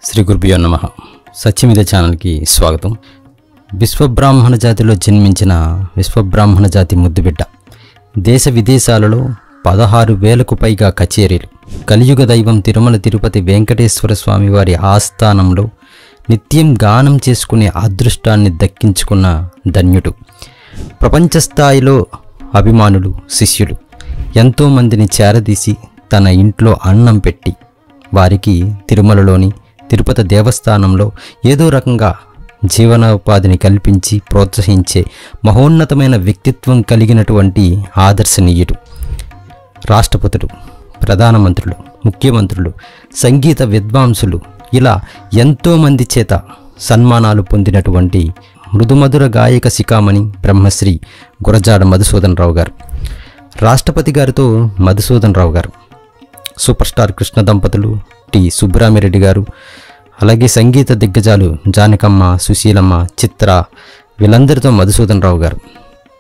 శ్రీ గురుభ్యో నమః. సత్యమిదే ఛానల్కి స్వాగతం. విశ్వబ్రాహ్మణ జాతిలో జన్మించిన విశ్వబ్రాహ్మణ జాతి ముద్దుబిడ్డ. దేశ విదేశాలలో 16,000కు పైగా కచేరీలు. కలియుగ దైవం తిరుమల తిరుపతి వెంకటేశ్వర స్వామి వారి ఆస్థానంలో నిత్యం గానం చేసుకునే అదృష్టాన్ని దక్కించుకున్న ధన్యుడు. ప్రపంచ స్థాయిలో అభిమానులు, శిష్యులు ఎంతోమందిని చేరదీసి తన ఇంట్లో అన్నం పెట్టి వారికి తిరుమలలోని తిరుపతి దేవస్థానంలో ఏదో రకంగా జీవనోపాధిని కల్పించి ప్రోత్సహించే మహోన్నతమైన వ్యక్తిత్వం కలిగినటువంటి ఆదర్శనీయుడు. రాష్ట్రపతులు, ప్రధానమంత్రులు, ముఖ్యమంత్రులు, సంగీత విద్వాంసులు ఇలా ఎంతోమంది చేత సన్మానాలు పొందినటువంటి మృదుమధుర గాయక శిఖామణి బ్రహ్మశ్రీ గురజాడ మధుసూదన్ రావు గారు. రాష్ట్రపతి గారితో మధుసూదన్ రావు గారు, సూపర్ స్టార్ కృష్ణ దంపతులు టి సుబ్బరామిరెడ్డి గారు, అలాగే సంగీత దిగ్గజాలు జానకమ్మ, సుశీలమ్మ, చిత్ర వీళ్ళందరితో మధుసూదన్ రావు గారు.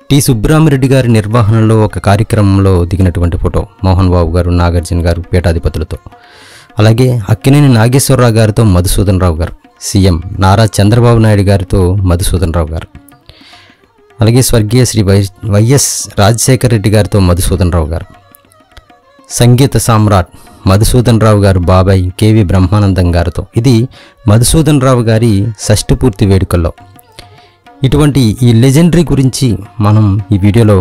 టి సుబ్బరామిరెడ్డి గారి నిర్వహణలో ఒక కార్యక్రమంలో దిగినటువంటి ఫోటో మోహన్ బాబు గారు, నాగార్జున గారు పీఠాధిపతులతో. అలాగే అక్కినేని నాగేశ్వరరావు గారితో మధుసూదన్ రావు గారు, సీఎం నారా చంద్రబాబు నాయుడు గారితో మధుసూదన్ రావు గారు, అలాగే స్వర్గీయ శ్రీ వైఎస్ రాజశేఖర రెడ్డి గారితో మధుసూదన్ రావు గారు, సంగీత సామ్రాట్ మధుసూదన్ రావు గారు బాబాయ్ కేవి బ్రహ్మానందం గారితో. ఇది మధుసూదన్ రావు గారి షష్ఠి పూర్తి వేడుకల్లో. ఇటువంటి ఈ లెజెండరీ గురించి మనం ఈ వీడియోలో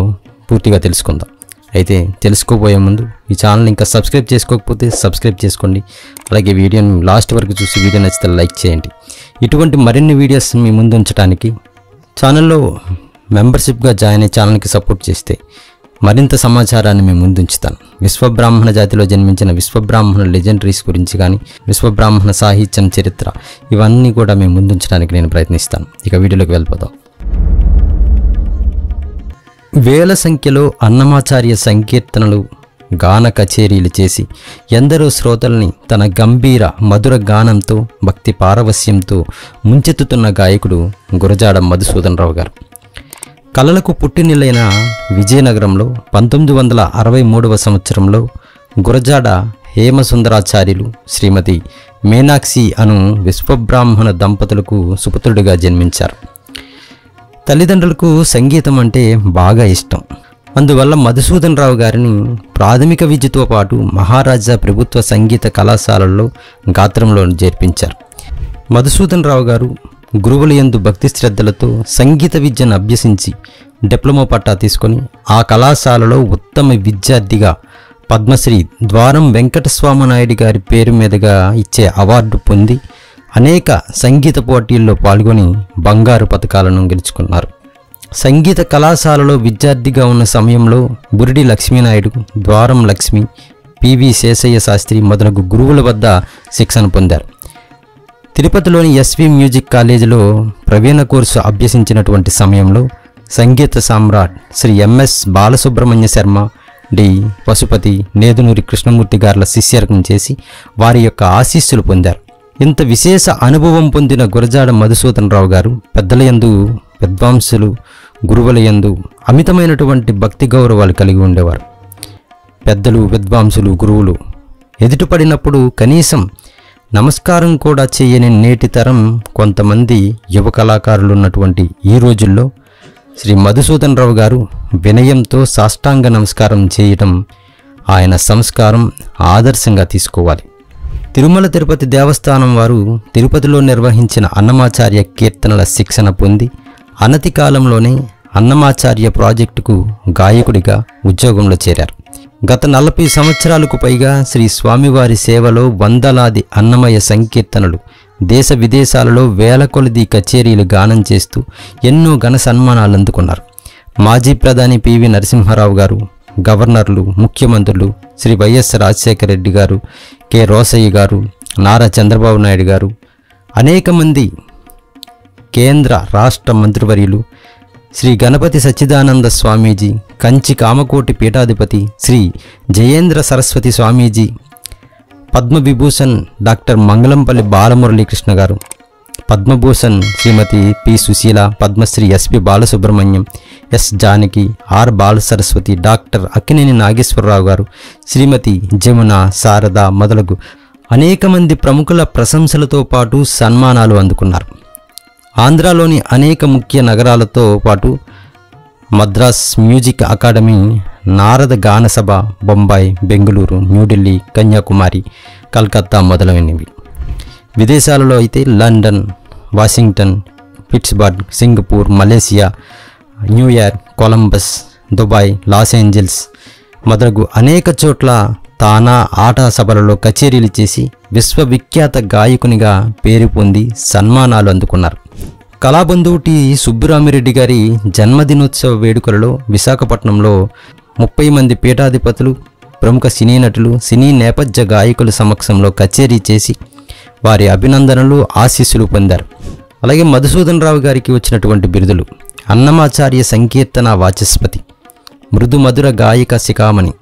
పూర్తిగా తెలుసుకుందాం. అయితే తెలుసుకోబోయే ముందు ఈ ఛానల్ ఇంకా సబ్స్క్రైబ్ చేసుకోకపోతే సబ్స్క్రైబ్ చేసుకోండి. అలాగే వీడియోని లాస్ట్ వరకు చూసి వీడియో నచ్చితే లైక్ చేయండి. ఇటువంటి మరిన్ని వీడియోస్ మీ ముందు ఉంచడానికి ఛానల్లో మెంబర్షిప్గా జాయిన్ అయ్యి ఛానల్కి సపోర్ట్ చేస్తే మరింత సమాచారాన్ని మేము ముందుంచుతాను. విశ్వబ్రాహ్మణ జాతిలో జన్మించిన విశ్వబ్రాహ్మణ లెజెండరీస్ గురించి కానీ, విశ్వబ్రాహ్మణ సాహిత్యం, చరిత్ర ఇవన్నీ కూడా మేము ముందుంచడానికి నేను ప్రయత్నిస్తాను. ఇక వీడియోలోకి వెళ్ళిపోదాం. వేల సంఖ్యలో అన్నమాచార్య సంకీర్తనలు, గాన కచేరీలు చేసి ఎందరో శ్రోతల్ని తన గంభీర మధుర గానంతో, భక్తి పారవస్యంతో ముంచెత్తుతున్న గాయకుడు గురజాడ మధుసూదన్ రావు గారు. కళలకు పుట్టినిల్లైన విజయనగరంలో 1963వ సంవత్సరంలో గురజాడ హేమసుందరాచార్యులు, శ్రీమతి మీనాక్షి అను విశ్వబ్రాహ్మణ దంపతులకు సుపుత్రుడిగా జన్మించారు. తల్లిదండ్రులకు సంగీతం అంటే బాగా ఇష్టం. అందువల్ల మధుసూదన్ రావు గారిని ప్రాథమిక విద్యతో పాటు మహారాజా ప్రభుత్వ సంగీత కళాశాలల్లో గాత్రంలో చేర్పించారు. మధుసూదన్ రావు గారు గురువుల యందు భక్తి శ్రద్ధలతో సంగీత విద్యను అభ్యసించి డిప్లొమా పట్టా తీసుకొని ఆ కళాశాలలో ఉత్తమ విద్యార్థిగా పద్మశ్రీ ద్వారం వెంకటస్వామి నాయుడు గారి పేరు మీదుగా ఇచ్చే అవార్డు పొంది అనేక సంగీత పోటీల్లో పాల్గొని బంగారు పతకాలను గెలుచుకున్నారు. సంగీత కళాశాలలో విద్యార్థిగా ఉన్న సమయంలో బురిడి లక్ష్మీనాయుడు, ద్వారం లక్ష్మి, పివి శేషయ్య శాస్త్రి మొదలగు గురువుల వద్ద శిక్షణ పొందారు. తిరుపతిలోని ఎస్వి మ్యూజిక్ కాలేజీలో ప్రవీణ కోర్సు అభ్యసించినటువంటి సమయంలో సంగీత సామ్రాట్ శ్రీ ఎంఎస్ బాలసుబ్రహ్మణ్య శర్మ, డి పశుపతి, నేదునూరి కృష్ణమూర్తి గారుల శిష్యర్కం చేసి వారి యొక్క ఆశీస్సులు పొందారు. ఇంత విశేష అనుభవం పొందిన గురజాడ మధుసూదన్ రావు గారు పెద్దల యందు, విద్వాంసులు, గురువుల యందు అమితమైనటువంటి భక్తి గౌరవాలు కలిగి ఉండేవారు. పెద్దలు, విద్వాంసులు, గురువులు ఎదుటిపడినప్పుడు కనీసం నమస్కారం కూడా చేయని నేటి తరం కొంతమంది యువ కళాకారులు ఉన్నటువంటి ఈ రోజుల్లో శ్రీ మధుసూదన్ రావు గారు వినయంతో సాష్టాంగ నమస్కారం చేయటం ఆయన సంస్కారం, ఆదర్శంగా తీసుకోవాలి. తిరుమల తిరుపతి దేవస్థానం వారు తిరుపతిలో నిర్వహించిన అన్నమాచార్య కీర్తనల శిక్షణ పొంది అనతి కాలంలోనే అన్నమాచార్య ప్రాజెక్టుకు గాయకుడిగా ఉద్యోగంలో చేరారు. గత 40 సంవత్సరాలకు పైగా శ్రీ స్వామివారి సేవలో వందలాది అన్నమయ సంకీర్తనలు, దేశ విదేశాలలో వేల కొలది కచేరీలు గానం చేస్తూ ఎన్నో ఘన సన్మానాలు అందుకున్నారు. మాజీ ప్రధాని పివి నరసింహారావు గారు, గవర్నర్లు, ముఖ్యమంత్రులు శ్రీ వైఎస్ రాజశేఖర రెడ్డి గారు, కె రోసయ్య గారు, నారా చంద్రబాబు నాయుడు గారు, అనేక మంది కేంద్ర రాష్ట్ర మంత్రివర్యులు, శ్రీ గణపతి సచ్చిదానంద స్వామీజీ, కంచి కామకోటి పీఠాధిపతి Shri Jayendra Saraswati Swamiji, Padma Vibhushan doctor Mangalampalli Balamuralikrishna garu, Padma Bhushan Shrimati P Susheela, Padma Shri S P Balasubrahmanyam, S Janaki, R Balasaraswati, doctor Akkineni Nageswara Rao garu, Shrimati Jamuna, Sharada మొదలగు అనేక మంది ప్రముఖుల ప్రశంసలతో పాటు సన్మానాలు అందుకున్నారు. ఆంధ్రాలోని అనేక ముఖ్య నగరాలతో పాటు మద్రాస్ మ్యూజిక్ అకాడమీ, నారద గానసభ, బొంబాయి, బెంగళూరు, న్యూఢిల్లీ, కన్యాకుమారి, కలకత్తా మొదలైనవి. విదేశాలలో అయితే London, Washington, Pittsburgh, Singapore, Malaysia, New York, Columbus, Dubai, Los Angeles మొదలగు అనేక చోట్ల తానా ఆట సభలలో కచేరీలు చేసి విశ్వవిఖ్యాత గాయకునిగా పేరు పొంది సన్మానాలు అందుకున్నారు. కళాబంధువు టి సుబ్బరామిరెడ్డి గారి జన్మదినోత్సవ వేడుకలలో విశాఖపట్నంలో 30 మంది పీఠాధిపతులు, ప్రముఖ సినీ నటులు, సినీ నేపథ్య గాయకుల సమక్షంలో కచేరీ చేసి వారి అభినందనలు, ఆశీస్సులు పొందారు. అలాగే మధుసూదన్ రావు గారికి వచ్చినటువంటి బిరుదులు: అన్నమాచార్య సంకీర్తన వాచస్పతి, మృదు మధుర గాయక శిఖామణి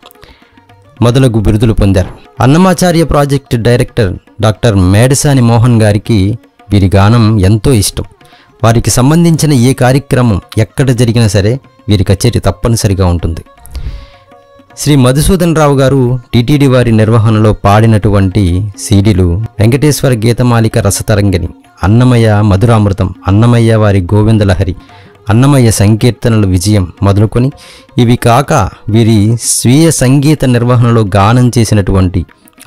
మొదలగు బిరుదులు పొందారు. Annamacharya project director doctor Medasani Mohan గారికి వీరి గానం ఎంతో ఇష్టం. వారికి సంబంధించిన ఏ కార్యక్రమం ఎక్కడ జరిగినా సరే వీరి కచేరీ తప్పనిసరిగా ఉంటుంది. శ్రీ మధుసూదన్ రావు గారు టీటీడీ వారి నిర్వహణలో పాడినటువంటి సీడీలు వెంకటేశ్వర గీతమాలిక రసతరంగిణి, అన్నమయ్య మధురామృతం, అన్నమయ్య వారి గోవిందలహరి, అన్నమయ్య సంకీర్తనల విజయం మొదలుకొని ఇవి కాక వీరి స్వీయ సంగీత నిర్వహణలో గానం చేసినటువంటి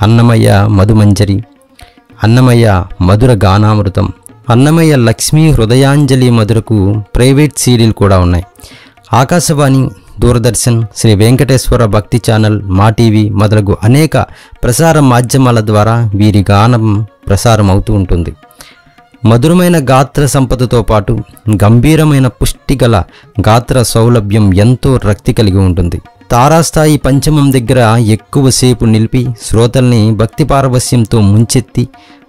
అన్నమయ్య మధుమంజరి, అన్నమయ్య మధుర గానామృతం, అన్నమయ్య లక్ష్మీ హృదయాంజలి మధురకు ప్రైవేట్ సీడీలు కూడా ఉన్నాయి. ఆకాశవాణి, దూరదర్శన్, శ్రీ వెంకటేశ్వర భక్తి ఛానల్, మా టీవీ మొదలగు అనేక ప్రసార మాధ్యమాల ద్వారా వీరి గానం ప్రసారం అవుతూ ఉంటుంది. మధురమైన గాత్ర సంపదతో పాటు గంభీరమైన పుష్టిగల గాత్ర సౌలభ్యం ఎంతో రక్తి కలిగి ఉంటుంది. తారాస్థాయి పంచమం దగ్గర ఎక్కువసేపు నిలిపి శ్రోతల్ని భక్తి పారవస్యంతో ముంచెత్తి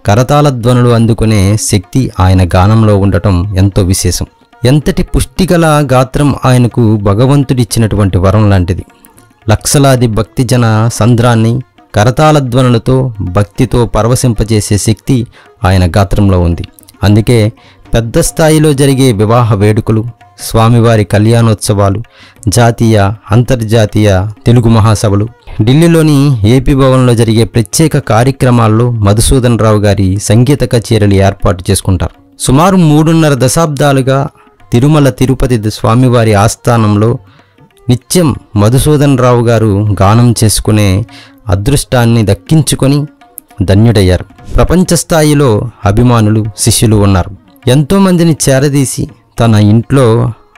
కరతాళ ధ్వనులు అందుకునే శక్తి ఆయన గానంలో ఉండటం ఎంతో విశేషం. ఎంతటి పుష్టిగల గాత్రం ఆయనకు భగవంతుడిచ్చినటువంటి వరం లాంటిది. లక్షలాది భక్తిజన సంద్రాన్ని కరతాళ ధ్వనులతో భక్తితో పరవశింపజేసే శక్తి ఆయన గాత్రంలో ఉంది. అందుకే పెద్ద స్థాయిలో జరిగే వివాహ వేడుకలు, స్వామివారి కళ్యాణోత్సవాలు, జాతీయ, అంతర్జాతీయ తెలుగు మహాసభలు, ఢిల్లీలోని ఏపీ భవన్లో జరిగే ప్రత్యేక కార్యక్రమాల్లో మధుసూదన్ రావు గారి సంగీత కచేరీలు ఏర్పాటు చేసుకుంటారు. సుమారు 3.5 దశాబ్దాలుగా తిరుమల తిరుపతి స్వామివారి ఆస్థానంలో నిత్యం మధుసూదన్ రావు గారు గానం చేసుకునే అదృష్టాన్ని దక్కించుకొని ధన్యుడయ్యారు. ప్రపంచ స్థాయిలో అభిమానులు, శిష్యులు ఉన్నారు. ఎంతోమందిని చేరదీసి తన ఇంట్లో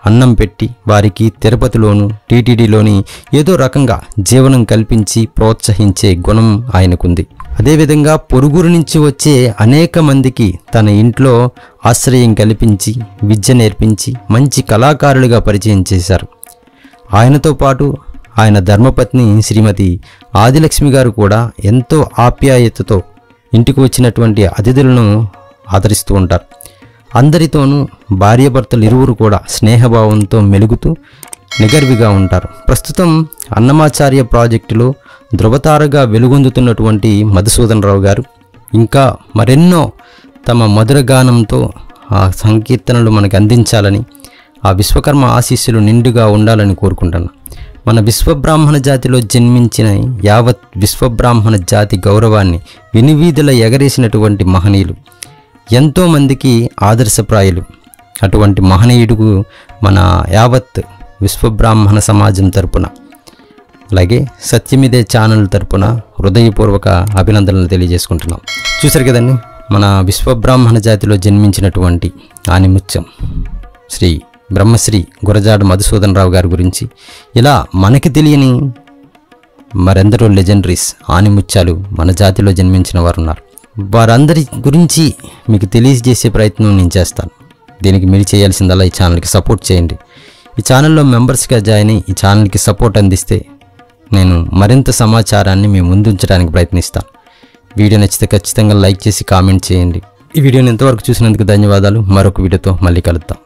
అన్నం పెట్టి వారికి తిరుపతిలోను టీటీడీలోని ఏదో రకంగా జీవనం కల్పించి ప్రోత్సహించే గుణం ఆయనకుంది. అదేవిధంగా పొరుగురు నుంచి వచ్చే అనేక మందికి తన ఇంట్లో ఆశ్రయం కల్పించి విద్య నేర్పించి మంచి కళాకారులుగా పరిచయం చేశారు. ఆయనతో పాటు ఆయన ధర్మపత్ని శ్రీమతి ఆదిలక్ష్మి గారు కూడా ఎంతో ఆప్యాయతతో ఇంటికి వచ్చినటువంటి అతిథులను ఆదరిస్తూ ఉంటారు. అందరితోనూ భార్యాభర్తలు ఇరువురు కూడా స్నేహభావంతో మెలుగుతూ నిగర్విగా ఉంటారు. ప్రస్తుతం అన్నమాచార్య ప్రాజెక్టులో ధృవతారగా వెలుగొందుతున్నటువంటి మధుసూదన్ రావు గారు ఇంకా మరెన్నో తమ మధుర గానంతో ఆ సంకీర్తనలు మనకు అందించాలని, ఆ విశ్వకర్మ ఆశీస్సులు నిండుగా ఉండాలని కోరుకుంటున్నాను. మన విశ్వబ్రాహ్మణ జాతిలో జన్మించిన యావత్ విశ్వబ్రాహ్మణ జాతి గౌరవాన్ని వినివీధుల ఎగరేసినటువంటి మహనీయులు, ఎంతోమందికి ఆదర్శప్రాయులు. అటువంటి మహనీయుడుకు మన యావత్ విశ్వబ్రాహ్మణ సమాజం తరపున, అలాగే సత్యమిదే ఛానల్ తరపున హృదయపూర్వక అభినందనలు తెలియజేసుకుంటున్నాం. చూశారు కదండి, మన విశ్వబ్రాహ్మణ జాతిలో జన్మించినటువంటి ఆనిముత్యం శ్రీ బ్రహ్మశ్రీ గురజాడ మధుసూదన్ రావు గారి గురించి. ఇలా మనకి తెలియని మరెందరో లెజెండరీస్, ఆనిముత్యాలు మన జాతిలో జన్మించిన వారు ఉన్నారు. వారందరి గురించి మీకు తెలియజేసే ప్రయత్నం నేను చేస్తాను. దీనికి మీరు చేయాల్సిందల్లా ఈ ఛానల్కి సపోర్ట్ చేయండి. ఈ ఛానల్లో మెంబర్స్గా జాయిన్ అయ్యి ఈ ఛానల్కి సపోర్ట్ అందిస్తే నేను మరింత సమాచారాన్ని మీ ముందుంచడానికి ప్రయత్నిస్తాను. వీడియో నచ్చితే ఖచ్చితంగా లైక్ చేసి కామెంట్ చేయండి. ఈ వీడియోని ఇంతవరకు చూసినందుకు ధన్యవాదాలు. మరొక వీడియోతో మళ్ళీ కలుద్దాం.